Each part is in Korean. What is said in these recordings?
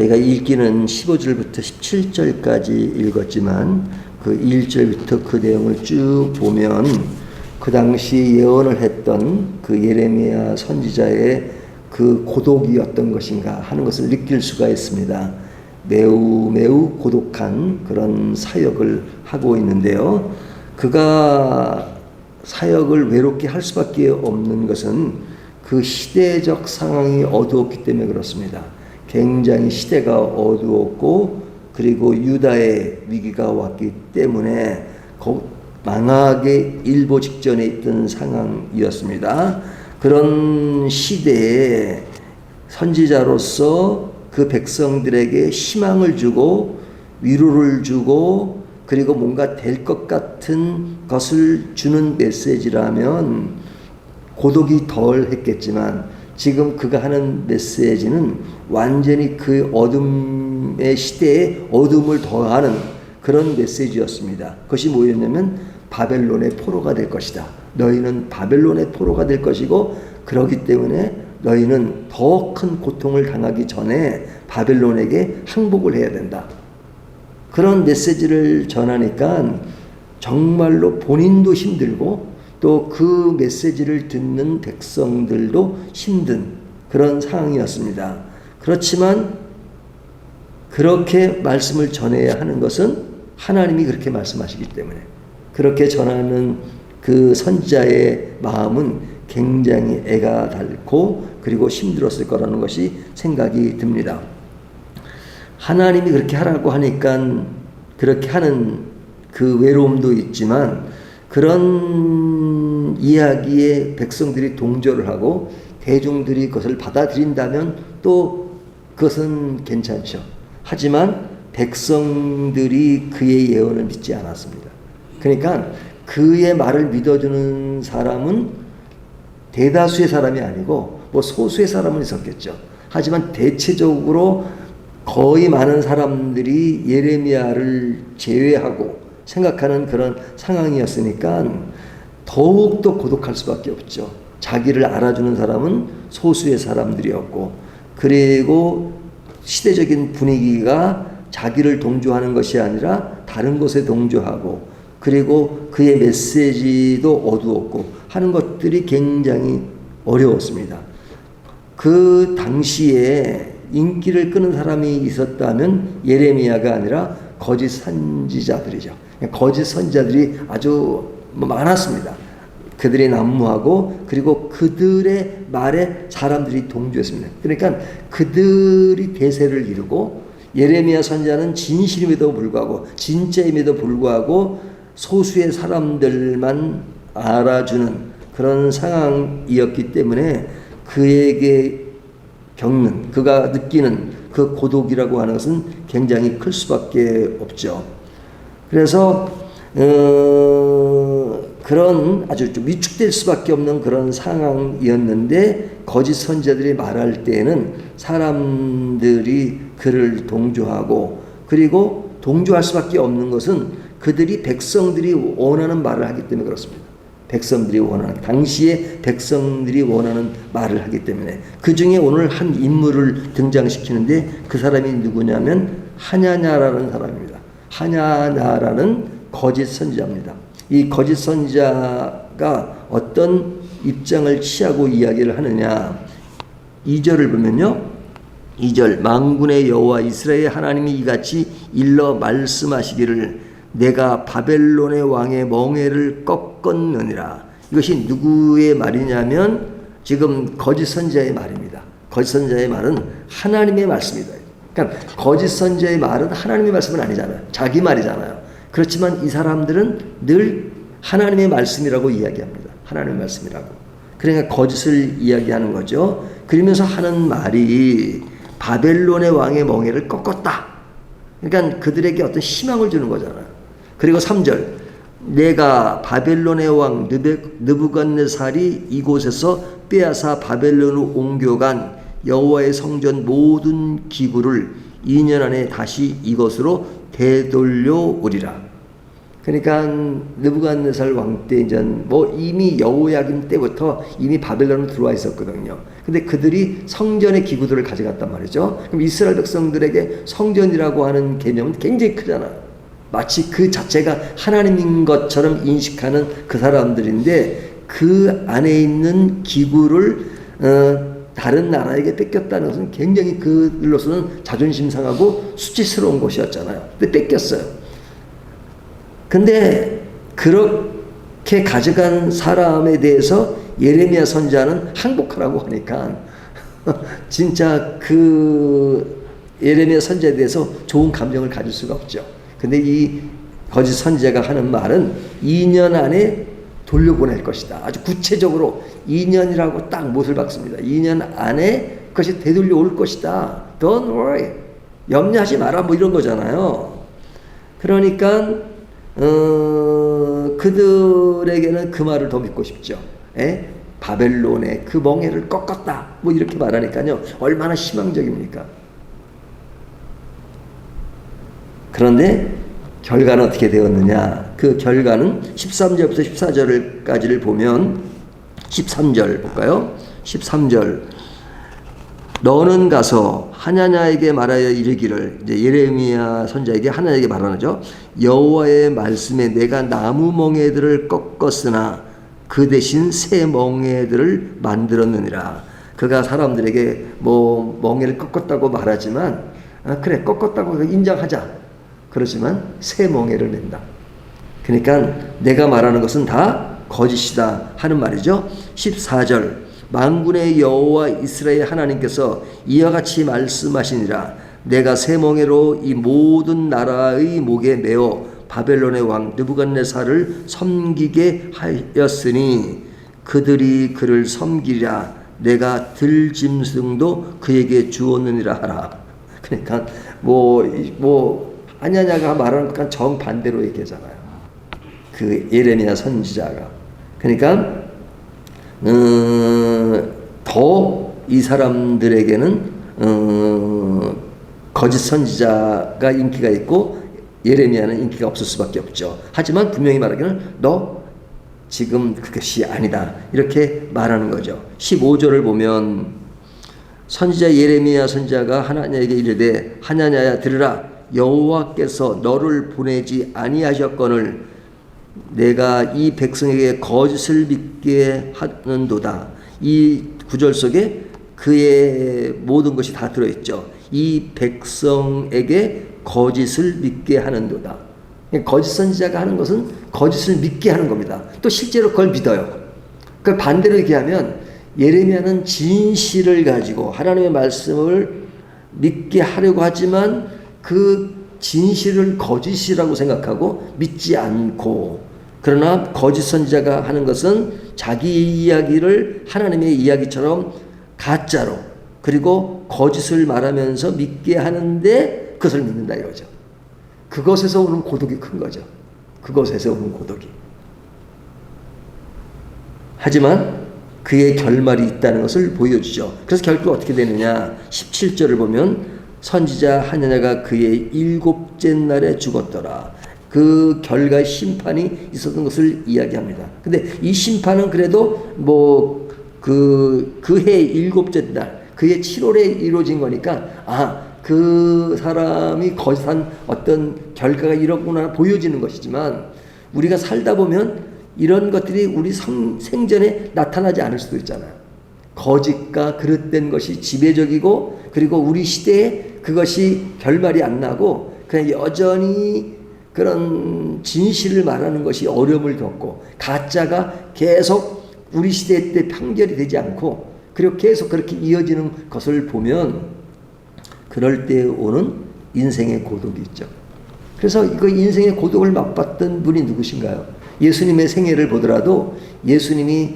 저희가 읽기는 15절부터 17절까지 읽었지만 그 1절부터 그 내용을 쭉 보면 그 당시 예언을 했던 그 예레미야 선지자의 그 고독이 어떤 것인가 하는 것을 느낄 수가 있습니다. 매우 고독한 그런 사역을 하고 있는데요. 그가 사역을 외롭게 할 수밖에 없는 것은 그 시대적 상황이 어두웠기 때문에 그렇습니다. 굉장히 시대가 어두웠고 그리고 유다의 위기가 왔기 때문에 망하게 일보 직전에 있던 상황이었습니다. 그런 시대에 선지자로서 그 백성들에게 희망을 주고 위로를 주고 그리고 뭔가 될 것 같은 것을 주는 메시지라면 고독이 덜 했겠지만 지금 그가 하는 메시지는 완전히 그 어둠의 시대에 어둠을 더하는 그런 메시지였습니다. 그것이 뭐였냐면 바벨론의 포로가 될 것이다. 너희는 바벨론의 포로가 될 것이고 그러기 때문에 너희는 더 큰 고통을 당하기 전에 바벨론에게 항복을 해야 된다. 그런 메시지를 전하니까 정말로 본인도 힘들고 또 그 메시지를 듣는 백성들도 힘든 그런 상황이었습니다. 그렇지만 그렇게 말씀을 전해야 하는 것은 하나님이 그렇게 말씀하시기 때문에 그렇게 전하는 그 선지자의 마음은 굉장히 애가 닳고 그리고 힘들었을 거라는 것이 생각이 듭니다. 하나님이 그렇게 하라고 하니까 그렇게 하는 그 외로움도 있지만 그런 이야기에 백성들이 동조를 하고 대중들이 그것을 받아들인다면 또 그것은 괜찮죠. 하지만 백성들이 그의 예언을 믿지 않았습니다. 그러니까 그의 말을 믿어주는 사람은 대다수의 사람이 아니고 뭐 소수의 사람은 있었겠죠. 하지만 대체적으로 거의 많은 사람들이 예레미야를 제외하고 생각하는 그런 상황이었으니까 더욱더 고독할 수밖에 없죠. 자기를 알아주는 사람은 소수의 사람들이었고 그리고 시대적인 분위기가 자기를 동조하는 것이 아니라 다른 것에 동조하고 그리고 그의 메시지도 어두웠고 하는 것들이 굉장히 어려웠습니다. 그 당시에 인기를 끄는 사람이 있었다면 예레미야가 아니라 거짓 선지자들이죠. 거짓 선지자들이 아주 많았습니다. 그들이 난무하고 그리고 그들의 말에 사람들이 동조했습니다. 그러니까 그들이 대세를 이루고 예레미야 선지자는 진실임에도 불구하고 진짜임에도 불구하고 소수의 사람들만 알아주는 그런 상황이었기 때문에 그에게 겪는 그가 느끼는 그 고독이라고 하는 것은 굉장히 클 수밖에 없죠. 그래서 그런 아주 좀 위축될 수밖에 없는 그런 상황이었는데 거짓 선지자들이 말할 때에는 사람들이 그를 동조하고 그리고 동조할 수밖에 없는 것은 그들이 백성들이 원하는 말을 하기 때문에 그렇습니다. 백성들이 원하는 당시에 백성들이 원하는 말을 하기 때문에 그 중에 오늘 한 인물을 등장시키는데 그 사람이 누구냐면 하냐냐라는 사람입니다. 하냐냐라는 거짓 선지자입니다. 이 거짓 선지자가 어떤 입장을 취하고 이야기를 하느냐 2절을 보면요 2절 만군의 여호와 이스라엘 하나님이 이같이 일러 말씀하시기를 내가 바벨론의 왕의 멍에를 꺾었느니라. 이것이 누구의 말이냐면 지금 거짓 선지자의 말입니다. 거짓 선지자의 말은 하나님의 말씀이다. 그러니까 거짓 선지자의 말은 하나님의 말씀은 아니잖아요. 자기 말이잖아요. 그렇지만 이 사람들은 늘 하나님의 말씀이라고 이야기합니다. 하나님의 말씀이라고. 그러니까 거짓을 이야기하는 거죠. 그러면서 하는 말이 바벨론의 왕의 멍에를 꺾었다. 그러니까 그들에게 어떤 희망을 주는 거잖아요. 그리고 3절 내가 바벨론의 왕 느부갓네살이 이곳에서 빼앗아 바벨론으로 옮겨간 여호와의 성전 모든 기구를 2년 안에 다시 이것으로 되돌려 오리라. 그러니까 느부갓네살 왕 때 이제 뭐 이미 여호야김 때부터 이미 바벨론으로 들어와 있었거든요. 근데 그들이 성전의 기구들을 가져갔단 말이죠. 그럼 이스라엘 백성들에게 성전이라고 하는 개념은 굉장히 크잖아요. 마치 그 자체가 하나님인 것처럼 인식하는 그 사람들인데 그 안에 있는 기구를 다른 나라에게 뺏겼다는 것은 굉장히 그들로서는 자존심 상하고 수치스러운 것이었잖아요. 근데 뺏겼어요. 근데 그렇게 가져간 사람에 대해서 예레미야 선지자는 항복하라고 하니까 진짜 그 예레미야 선지자에 대해서 좋은 감정을 가질 수가 없죠. 근데 이 거짓 선지자가 하는 말은 2년 안에 돌려보낼 것이다. 아주 구체적으로 2년이라고 딱 못을 박습니다. 2년 안에 그것이 되돌려 올 것이다. Don't worry. 염려하지 마라. 뭐 이런 거잖아요. 그러니까 그들에게는 그 말을 더 믿고 싶죠. 바벨론의 그 멍에를 꺾었다. 뭐 이렇게 말하니까요. 얼마나 희망적입니까? 그런데 결과는 어떻게 되었느냐? 그 결과는 13절부터 14절까지를 보면 13절 볼까요? 13절 너는 가서 하나냐에게 말하여 이르기를 이제 예레미야 선지자에게 하나냐에게 말하죠. 여호와의 말씀에 내가 나무 멍에들을 꺾었으나 그 대신 새 멍에들을 만들었느니라. 그가 사람들에게 뭐 멍에를 꺾었다고 말하지만 그래 꺾었다고 인정하자. 그렇지만 새 멍에를 낸다. 그러니까 내가 말하는 것은 다 거짓이다 하는 말이죠. 14절 만군의 여호와 이스라엘 하나님께서 이와 같이 말씀하시니라. 내가 새 멍에로 이 모든 나라의 목에 메어 바벨론의 왕 느부갓네살을 섬기게 하였으니 그들이 그를 섬기리라. 내가 들짐승도 그에게 주었느니라 하라. 그러니까 하냐냐가 말하는 것과 정반대로 얘기하잖아요. 그 예레미야 선지자가. 그러니까 더 이 사람들에게는 거짓 선지자가 인기가 있고 예레미야는 인기가 없을 수밖에 없죠. 하지만 분명히 말하기는 너 지금 그것이 아니다. 이렇게 말하는 거죠. 15절을 보면 선지자 예레미야 선지자가 하나냐에게 이르되 하나냐야 들으라. 여호와께서 너를 보내지 아니하셨거늘 내가 이 백성에게 거짓을 믿게 하는도다. 이 구절 속에 그의 모든 것이 다 들어있죠. 이 백성에게 거짓을 믿게 하는도다. 거짓 선지자가 하는 것은 거짓을 믿게 하는 겁니다. 또 실제로 그걸 믿어요. 그 반대로 얘기하면 예레미야는 진실을 가지고 하나님의 말씀을 믿게 하려고 하지만 그 진실을 거짓이라고 생각하고 믿지 않고, 그러나 거짓 선지자가 하는 것은 자기 이야기를 하나님의 이야기처럼 가짜로 그리고 거짓을 말하면서 믿게 하는데 그것을 믿는다 이거죠. 그것에서 오는 고독이 큰 거죠. 그것에서 오는 고독이. 하지만 그의 결말이 있다는 것을 보여주죠. 그래서 결국 어떻게 되느냐. 17절을 보면 선지자 하나냐가 그의 7째 날에 죽었더라. 그 결과의 심판이 있었던 것을 이야기합니다. 근데 이 심판은 그래도 그해 7째 날, 그해 7월에 이루어진 거니까 그 사람이 거짓한 어떤 결과가 이렇구나 보여지는 것이지만, 우리가 살다 보면 이런 것들이 우리 생전에 나타나지 않을 수도 있잖아요. 거짓과 그릇된 것이 지배적이고, 그리고 우리 시대에 그것이 결말이 안 나고 그냥 여전히 그런 진실을 말하는 것이 어려움을 겪고, 가짜가 계속 우리 시대 때 판결이 되지 않고 그리고 계속 그렇게 이어지는 것을 보면 그럴 때 오는 인생의 고독이 있죠. 그래서 그 인생의 고독을 맛봤던 분이 누구신가요? 예수님의 생애를 보더라도 예수님이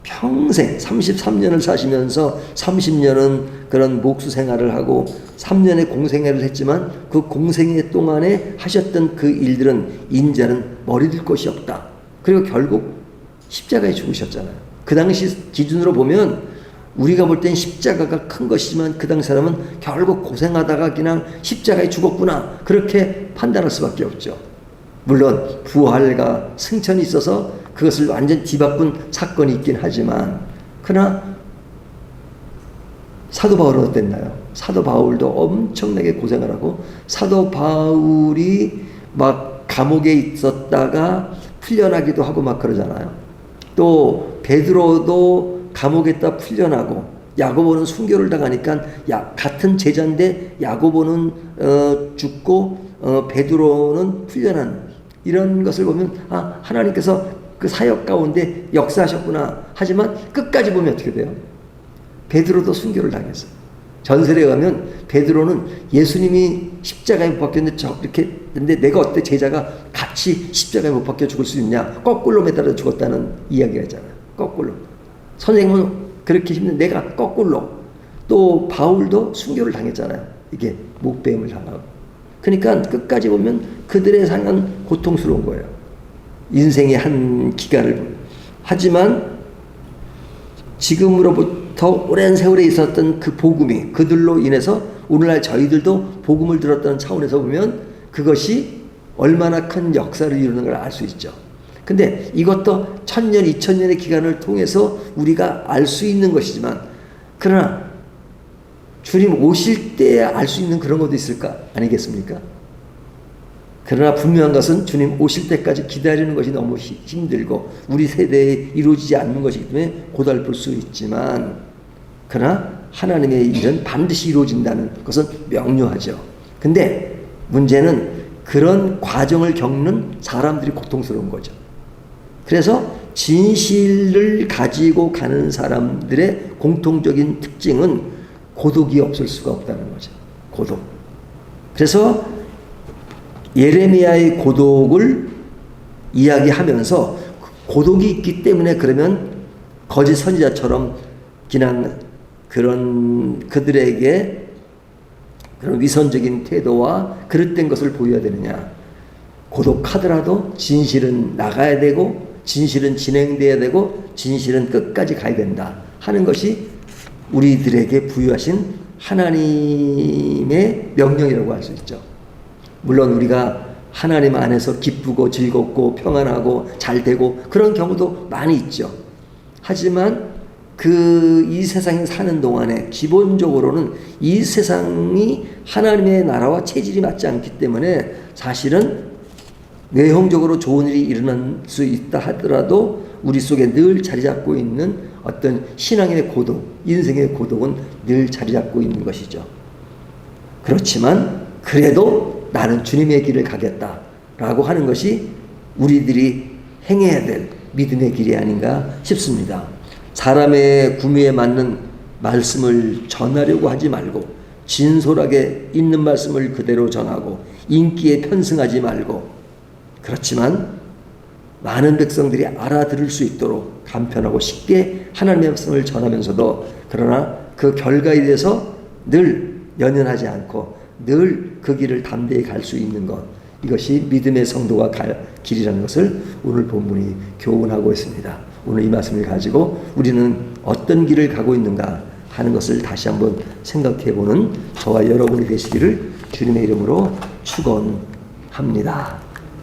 평생 33년을 사시면서 30년은 그런 목수 생활을 하고 3년의 공생애를 했지만 그 공생애 동안에 하셨던 그 일들은 인자는 머리 들 것이 없다. 그리고 결국 십자가에 죽으셨잖아요. 그 당시 기준으로 보면 우리가 볼 땐 십자가가 큰 것이지만 그 당시 사람은 결국 고생하다가 그냥 십자가에 죽었구나, 그렇게 판단할 수밖에 없죠. 물론 부활과 승천이 있어서 그것을 완전 뒤바꾼 사건이 있긴 하지만, 그러나 사도 바울은 어땠나요? 사도 바울도 엄청나게 고생을 하고, 사도 바울이 막 감옥에 있었다가 풀려나기도 하고 막 그러잖아요. 또 베드로도 감옥에 있다 풀려나고, 야고보는 순교를 당하니까 같은 제자인데 야고보는 죽고 베드로는 풀려난, 이런 것을 보면 하나님께서 그 사역 가운데 역사하셨구나. 하지만 끝까지 보면 어떻게 돼요? 베드로도 순교를 당했어요. 전설에 가면 베드로는 예수님이 십자가에 못 박혔는데 이렇게 했는데, 내가 어때 제자가 같이 십자가에 못 박혀 죽을 수 있냐, 거꾸로 매달려 죽었다는 이야기가 있잖아요. 거꾸로. 선생님은 그렇게 힘든 내가 거꾸로. 또 바울도 순교를 당했잖아요. 이게 목배임을 당하고. 그러니까 끝까지 보면 그들의 삶은 고통스러운 거예요. 인생의 한 기간을. 하지만 지금으로부터 오랜 세월에 있었던 그 복음이 그들로 인해서 오늘날 저희들도 복음을 들었다는 차원에서 보면 그것이 얼마나 큰 역사를 이루는 걸 알 수 있죠. 근데 이것도 1000년, 2000년의 기간을 통해서 우리가 알 수 있는 것이지만, 그러나 주님 오실 때 알 수 있는 그런 것도 있을까? 아니겠습니까? 그러나 분명한 것은 주님 오실 때까지 기다리는 것이 너무 힘들고 우리 세대에 이루어지지 않는 것이기 때문에 고달플 수 있지만, 그러나 하나님의 일은 반드시 이루어진다는 것은 명료하죠. 근데 문제는 그런 과정을 겪는 사람들이 고통스러운 거죠. 그래서 진실을 가지고 가는 사람들의 공통적인 특징은 고독이 없을 수가 없다는 거죠. 고독. 그래서 예레미야의 고독을 이야기하면서 고독이 있기 때문에 그러면 거짓 선지자처럼 그냥 그런 그들에게 그런 위선적인 태도와 그릇된 것을 보여야 되느냐. 고독하더라도 진실은 나가야 되고 진실은 진행돼야 되고 진실은 끝까지 가야 된다 하는 것이 우리들에게 부여하신 하나님의 명령이라고 할 수 있죠. 물론 우리가 하나님 안에서 기쁘고 즐겁고 평안하고 잘되고 그런 경우도 많이 있죠. 하지만 이 세상에 사는 동안에 기본적으로는 이 세상이 하나님의 나라와 체질이 맞지 않기 때문에 사실은 외형적으로 좋은 일이 일어날 수 있다 하더라도 우리 속에 늘 자리 잡고 있는 어떤 신앙의 고독, 인생의 고독은 늘 자리 잡고 있는 것이죠. 그렇지만 그래도 나는 주님의 길을 가겠다라고 하는 것이 우리들이 행해야 될 믿음의 길이 아닌가 싶습니다. 사람의 구미에 맞는 말씀을 전하려고 하지 말고 진솔하게 있는 말씀을 그대로 전하고 인기에 편승하지 말고, 그렇지만 많은 백성들이 알아들을 수 있도록 간편하고 쉽게 하나님의 말씀을 전하면서도 그러나 그 결과에 대해서 늘 연연하지 않고 늘 그 길을 담대히 갈 수 있는 것, 이것이 믿음의 성도가 갈 길이라는 것을 오늘 본문이 교훈하고 있습니다. 오늘 이 말씀을 가지고 우리는 어떤 길을 가고 있는가 하는 것을 다시 한번 생각해보는 저와 여러분이 되시기를 주님의 이름으로 축원합니다.